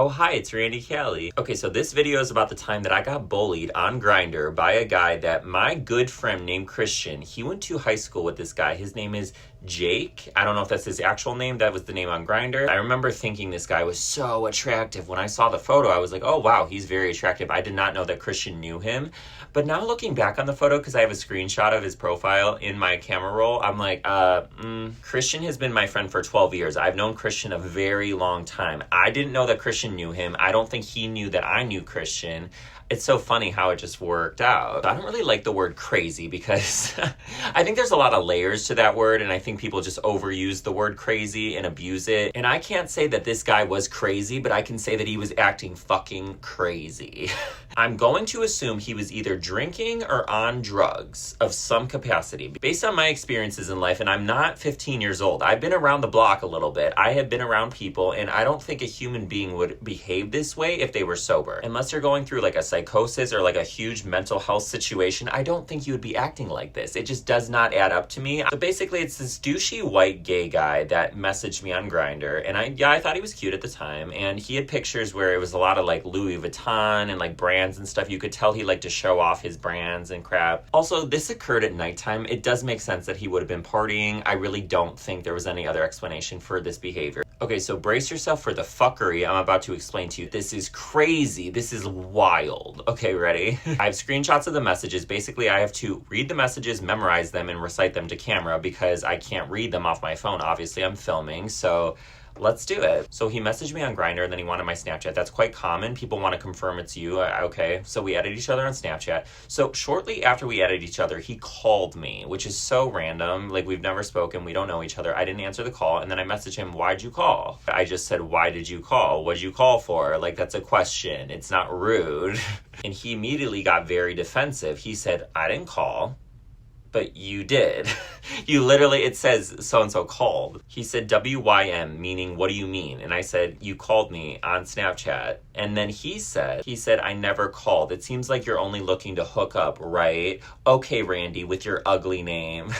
Oh, hi, it's Randy Callie. Okay, so this video is about the time that I got bullied on Grindr by a guy that my good friend named Christian, he went to high school with this guy. His name is Jake. I don't know if that's his actual name. That was the name on Grindr. I remember thinking this guy was so attractive. When I saw the photo, I was like, oh, wow, he's very attractive. I did not know that Christian knew him. But now looking back on the photo, because I have a screenshot of his profile in my camera roll, I'm like, Christian has been my friend for 12 years. I've known Christian a very long time. I didn't know that Christian knew him. I don't think he knew that I knew Christian. It's so funny how it just worked out. I don't really like the word crazy because I think there's a lot of layers to that word, and I think people just overuse the word crazy and abuse it. And I can't say that this guy was crazy, but I can say that he was acting fucking crazy. I'm going to assume he was either drinking or on drugs of some capacity. Based on my experiences in life, and I'm not 15 years old, I've been around the block a little bit. I have been around people, and I don't think a human being would behave this way if they were sober. Unless you're going through like a psychosis or like a huge mental health situation, I don't think you would be acting like this. It just does not add up to me. So basically, it's this douchey white gay guy that messaged me on Grindr, and I thought he was cute at the time, and he had pictures where it was a lot of like Louis Vuitton and like brands and stuff. You could tell he liked to show off his brands and crap. Also, this occurred at nighttime. It does make sense that he would have been partying. I really don't think there was any other explanation for this behavior. Okay, so brace yourself for the fuckery I'm about to explain to you. This is crazy. This is wild. Okay, ready? I have screenshots of the messages. Basically, I have to read the messages, memorize them, and recite them to camera because I can't read them off my phone. Obviously, I'm filming, so let's do it. So he messaged me on Grindr and then he wanted my Snapchat. That's quite common. People want to confirm it's you. Okay, so we added each other on Snapchat. So shortly after we added each other, he called me, which is so random. Like, we've never spoken. We don't know each other. I didn't answer the call. And then I messaged him, why'd you call? I just said, why did you call? What'd you call for? Like, that's a question. It's not rude. And he immediately got very defensive. He said, I didn't call. But you did. You literally, it says so-and-so called. He said WYM, meaning what do you mean? And I said, you called me on Snapchat. And then he said, I never called. It seems like you're only looking to hook up, right? Okay, Randy, with your ugly name.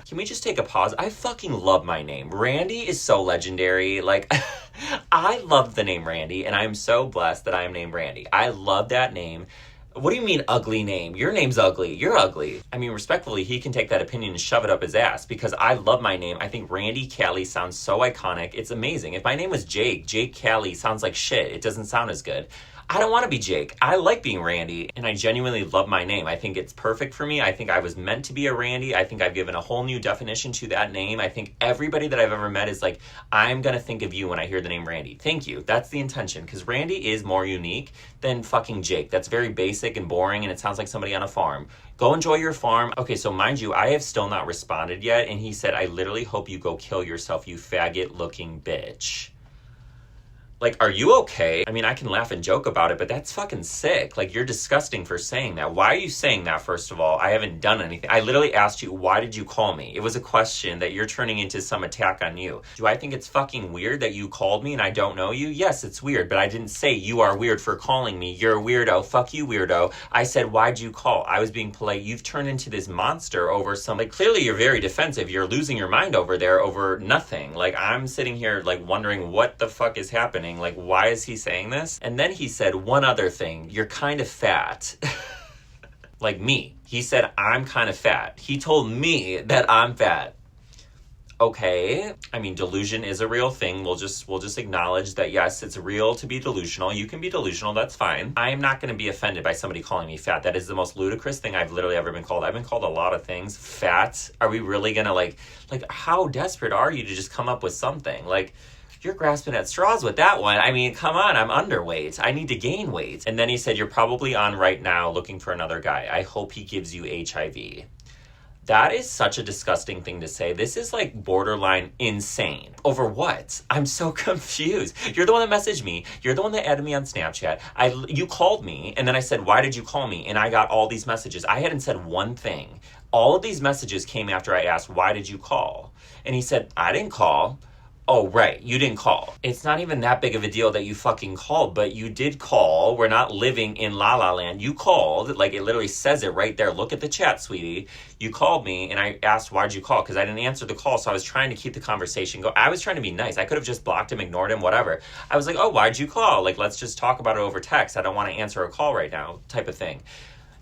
Can we just take a pause? I fucking love my name. Randy is so legendary. Like, I love the name Randy, and I'm so blessed that I am named Randy. I love that name. What do you mean ugly name? Your name's ugly. You're ugly. I mean, respectfully, he can take that opinion and shove it up his ass because I love my name. I think Randy Callie sounds so iconic. It's amazing. If my name was Jake Callie sounds like shit. It doesn't sound as good. I don't want to be Jake. I like being Randy, and I genuinely love my name. I think it's perfect for me. I think I was meant to be a Randy. I think I've given a whole new definition to that name. I think everybody that I've ever met is like, I'm going to think of you when I hear the name Randy. Thank you. That's the intention, because Randy is more unique than fucking Jake. That's very basic and boring, and it sounds like somebody on a farm. Go enjoy your farm. Okay, so mind you, I have still not responded yet, and he said, I literally hope you go kill yourself, you faggot-looking bitch. Like, are you okay? I mean, I can laugh and joke about it, but that's fucking sick. Like, you're disgusting for saying that. Why are you saying that, first of all? I haven't done anything. I literally asked you, why did you call me? It was a question that you're turning into some attack on you. Do I think it's fucking weird that you called me and I don't know you? Yes, it's weird, but I didn't say you are weird for calling me. You're a weirdo. Fuck you, weirdo. I said, why'd you call? I was being polite. You've turned into this monster over some... Like, clearly you're very defensive. You're losing your mind over there over nothing. Like, I'm sitting here, like, wondering what the fuck is happening. Like, why is he saying this? And then he said one other thing. You're kind of fat. Like me. He said, I'm kind of fat. He told me that I'm fat. Okay. I mean, delusion is a real thing. We'll just acknowledge that, yes, it's real to be delusional. You can be delusional. That's fine. I am not going to be offended by somebody calling me fat. That is the most ludicrous thing I've literally ever been called. I've been called a lot of things. Fat? Are we really going to like, how desperate are you to just come up with something? Like, you're grasping at straws with that one. I mean, come on, I'm underweight. I need to gain weight. And then he said, you're probably on right now looking for another guy. I hope he gives you HIV. That is such a disgusting thing to say. This is like borderline insane. Over what? I'm so confused. You're the one that messaged me. You're the one that added me on Snapchat. You called me, and then I said, why did you call me? And I got all these messages. I hadn't said one thing. All of these messages came after I asked, why did you call? And he said, I didn't call. Oh, right, you didn't call. It's not even that big of a deal that you fucking called, but you did call. We're not living in La La Land. You called, like it literally says it right there. Look at the chat, sweetie. You called me and I asked, why'd you call? Because I didn't answer the call, so I was trying to keep the conversation going. I was trying to be nice. I could have just blocked him, ignored him, whatever. I was like, oh, why'd you call? Like, let's just talk about it over text. I don't want to answer a call right now, type of thing.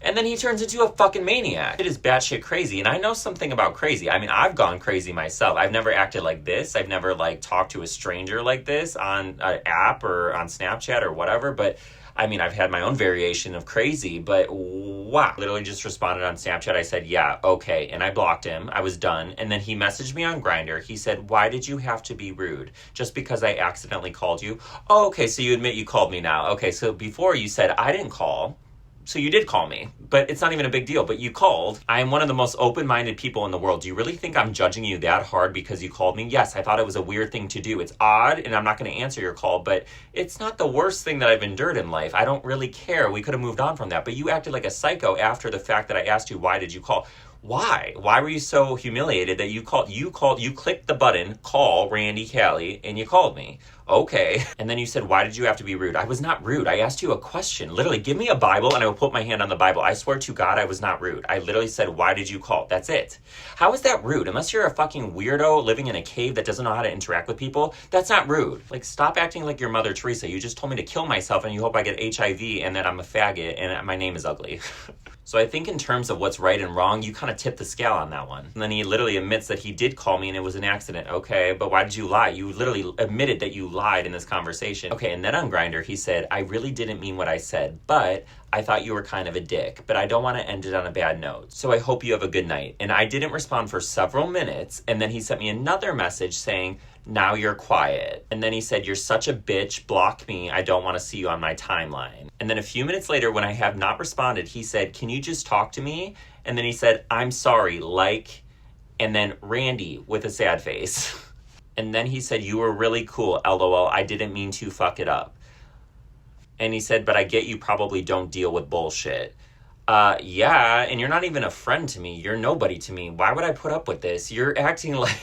And then he turns into a fucking maniac. It is batshit crazy, and I know something about crazy. I mean, I've gone crazy myself. I've never acted like this. I've never, like, talked to a stranger like this on an app or on Snapchat or whatever, but, I mean, I've had my own variation of crazy, but wow. Literally just responded on Snapchat. I said, yeah, okay, and I blocked him. I was done, and then he messaged me on Grindr. He said, why did you have to be rude? Just because I accidentally called you? Oh, okay, so you admit you called me now. Okay, so before you said I didn't call. So you did call me, but it's not even a big deal, but you called. I am one of the most open-minded people in the world. Do you really think I'm judging you that hard because you called me? Yes, I thought it was a weird thing to do. It's odd, and I'm not going to answer your call, but it's not the worst thing that I've endured in life. I don't really care. We could have moved on from that, but you acted like a psycho after the fact that I asked you, why did you call? Why? Why were you so humiliated that you clicked the button, call Randy Callie, and you called me? Okay. And then you said, why did you have to be rude? I was not rude. I asked you a question. Literally, give me a Bible and I will put my hand on the Bible. I swear to God, I was not rude. I literally said, why did you call? That's it. How is that rude? Unless you're a fucking weirdo living in a cave that doesn't know how to interact with people, that's not rude. Like, stop acting like your Mother Teresa. You just told me to kill myself and you hope I get HIV and that I'm a faggot and my name is ugly. So I think in terms of what's right and wrong, you kind of tipped the scale on that one. And then he literally admits that he did call me and it was an accident. Okay, but why did you lie? You literally admitted that you lied in this conversation. Okay, and then on Grindr, he said, I really didn't mean what I said, but I thought you were kind of a dick, but I don't want to end it on a bad note. So I hope you have a good night. And I didn't respond for several minutes. And then he sent me another message saying, now you're quiet. And then he said, you're such a bitch, block me, I don't want to see you on my timeline. And then a few minutes later, when I have not responded, he said, can you just talk to me? And then he said, I'm sorry, like, and then Randy with a sad face. And then he said, you were really cool, LOL, I didn't mean to fuck it up. And he said, but I get you probably don't deal with bullshit. Yeah, and you're not even a friend to me. You're nobody to me. Why would I put up with this? You're acting like...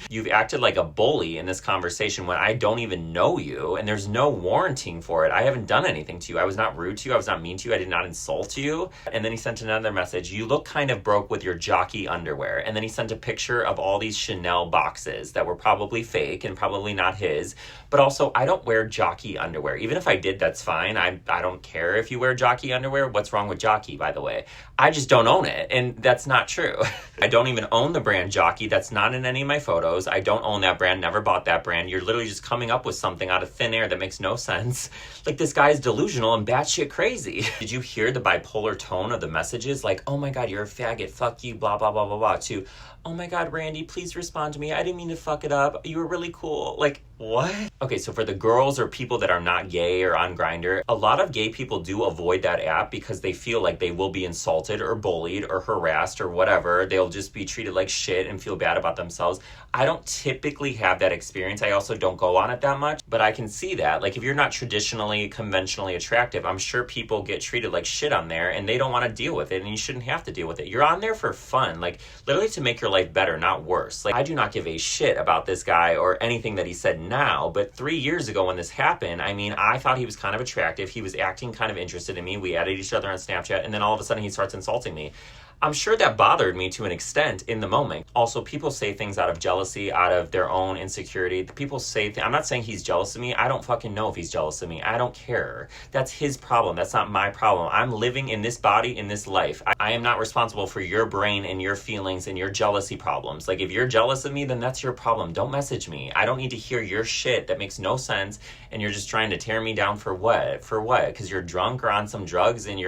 You've acted like a bully in this conversation when I don't even know you, and there's no warranting for it. I haven't done anything to you. I was not rude to you. I was not mean to you. I did not insult you. And then he sent another message. You look kind of broke with your jockey underwear. And then he sent a picture of all these Chanel boxes that were probably fake and probably not his. But also, I don't wear jockey underwear. Even if I did, that's fine. I don't care if you wear jockey underwear. What's wrong with jockey, by the way? I just don't own it, and that's not true. I don't even own the brand Jockey. That's not in any of my photos. I don't own that brand, never bought that brand. You're literally just coming up with something out of thin air that makes no sense. Like, this guy is delusional and batshit crazy. Did you hear the bipolar tone of the messages? Like, oh my God, you're a faggot, fuck you, blah, blah, blah, blah, blah, to, oh my God, Randy, please respond to me. I didn't mean to fuck it up. You were really cool. Like, what? Okay, so for the girls or people that are not gay or on Grindr, a lot of gay people do avoid that app because they feel like they will be insulted or bullied or harassed or whatever. They'll just be treated like shit and feel bad about themselves. I don't typically have that experience. I also don't go on it that much, but I can see that. Like, if you're not traditionally, conventionally attractive, I'm sure people get treated like shit on there and they don't want to deal with it, and you shouldn't have to deal with it. You're on there for fun, like literally to make your life better, not worse. Like, I do not give a shit about this guy or anything that he said now, but 3 years ago when this happened, I mean, I thought he was kind of attractive. He was acting kind of interested in me. We added each other on Snapchat, and then all of a sudden he starts insulting me. I'm sure that bothered me to an extent in the moment. Also, people say things out of jealousy, out of their own insecurity. People say, I'm not saying he's jealous of me. I don't fucking know if he's jealous of me. I don't care. That's his problem. That's not my problem. I'm living in this body, in this life. I am not responsible for your brain and your feelings and your jealousy problems. Like, if you're jealous of me, then that's your problem. Don't message me. I don't need to hear your shit that makes no sense, and you're just trying to tear me down for what? For what? Because you're drunk or on some drugs and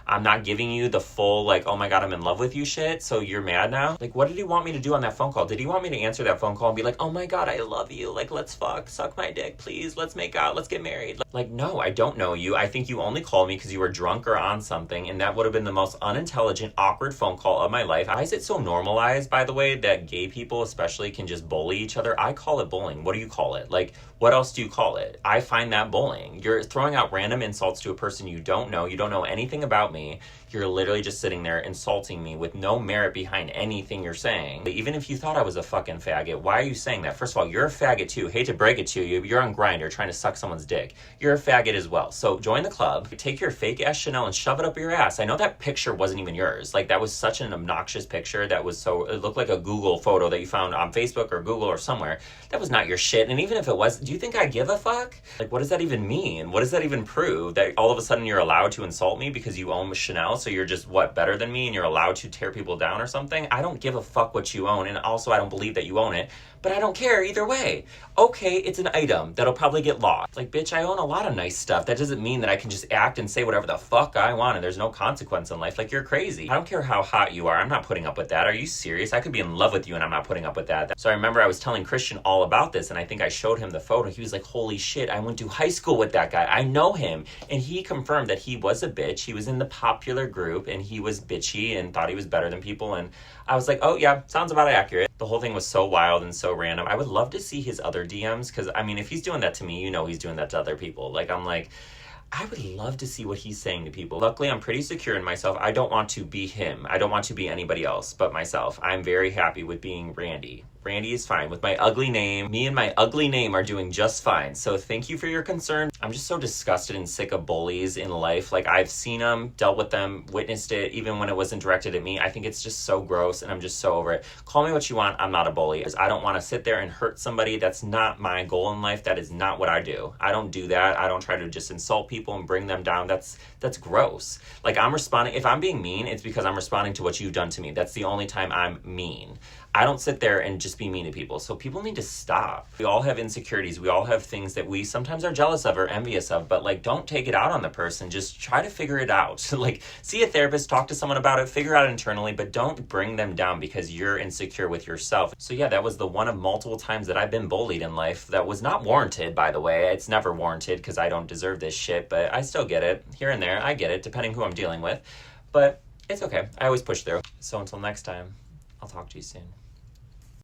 I'm not giving you the full, like, oh my God, I'm in love with you shit, so you're mad now? Like, what did he want me to do on that phone call? Did he want me to answer that phone call and be like, oh my God, I love you, like, let's fuck, suck my dick, please, let's make out, let's get married? Like, no, I don't know you. I think you only called me because you were drunk or on something, and that would have been the most unintelligent, awkward phone call of my life. Why is it so normalized, by the way, that gay people especially can just bully each other? I call it bullying. What do you call it? Like, what else do you call it? I find that bullying. You're throwing out random insults to a person you don't know. You don't know anything about me. You're literally just sitting there insulting insulting me with no merit behind anything you're saying. Even if you thought I was a fucking faggot, why are you saying that? First of all, you're a faggot too. Hate to break it to you, you're on Grindr trying to suck someone's dick. You're a faggot as well. So join the club, take your fake ass Chanel and shove it up your ass. I know that picture wasn't even yours. Like, that was such an obnoxious picture. That was so, it looked like a Google photo that you found on Facebook or Google or somewhere. That was not your shit. And even if it was, do you think I give a fuck? Like, what does that even mean? What does that even prove? That all of a sudden you're allowed to insult me because you own Chanel, so you're just, what, better than me and you're allowed to tear people down or something? I don't give a fuck what you own, and also I don't believe that you own it, but I don't care either way. Okay, it's an item that'll probably get lost. Like, bitch, I own a lot of nice stuff. That doesn't mean that I can just act and say whatever the fuck I want and there's no consequence in life. Like, you're crazy. I don't care how hot you are. I'm not putting up with that. Are you serious? I could be in love with you and I'm not putting up with that. So I remember I was telling Christian all about this, and I think I showed him the photo. He was like, holy shit, I went to high school with that guy. I know him. And he confirmed that he was a bitch. He was in the popular group and he was bitchy and thought he was better than people. And I was like, oh yeah, sounds about accurate. The whole thing was so wild and so random. I would love to see his other DMs, because I mean, if he's doing that to me, you know he's doing that to other people. Like, I'm like, I would love to see what he's saying to people. Luckily, I'm pretty secure in myself. I don't want to be him. I don't want to be anybody else but myself. I'm very happy with being Randy. Randy is fine with my ugly name. Me and my ugly name are doing just fine. So thank you for your concern. I'm just so disgusted and sick of bullies in life. Like, I've seen them, dealt with them, witnessed it, even when it wasn't directed at me. I think it's just so gross, and I'm just so over it. Call me what you want. I'm not a bully. I don't want to sit there and hurt somebody. That's not my goal in life. That is not what I do. I don't do that. I don't try to just insult people and bring them down. That's gross. Like, I'm responding. If I'm being mean, it's because I'm responding to what you've done to me. That's the only time I'm mean. I don't sit there and just be mean to people. So people need to stop. We all have insecurities. We all have things that we sometimes are jealous of or envious of, but like, don't take it out on the person. Just try to figure it out. Like, see a therapist, talk to someone about it, figure it out internally, but don't bring them down because you're insecure with yourself. So yeah, that was the one of multiple times that I've been bullied in life. That was not warranted, by the way. It's never warranted because I don't deserve this shit, but I still get it here and there. I get it, depending who I'm dealing with, but it's okay. I always push through. So until next time, I'll talk to you soon.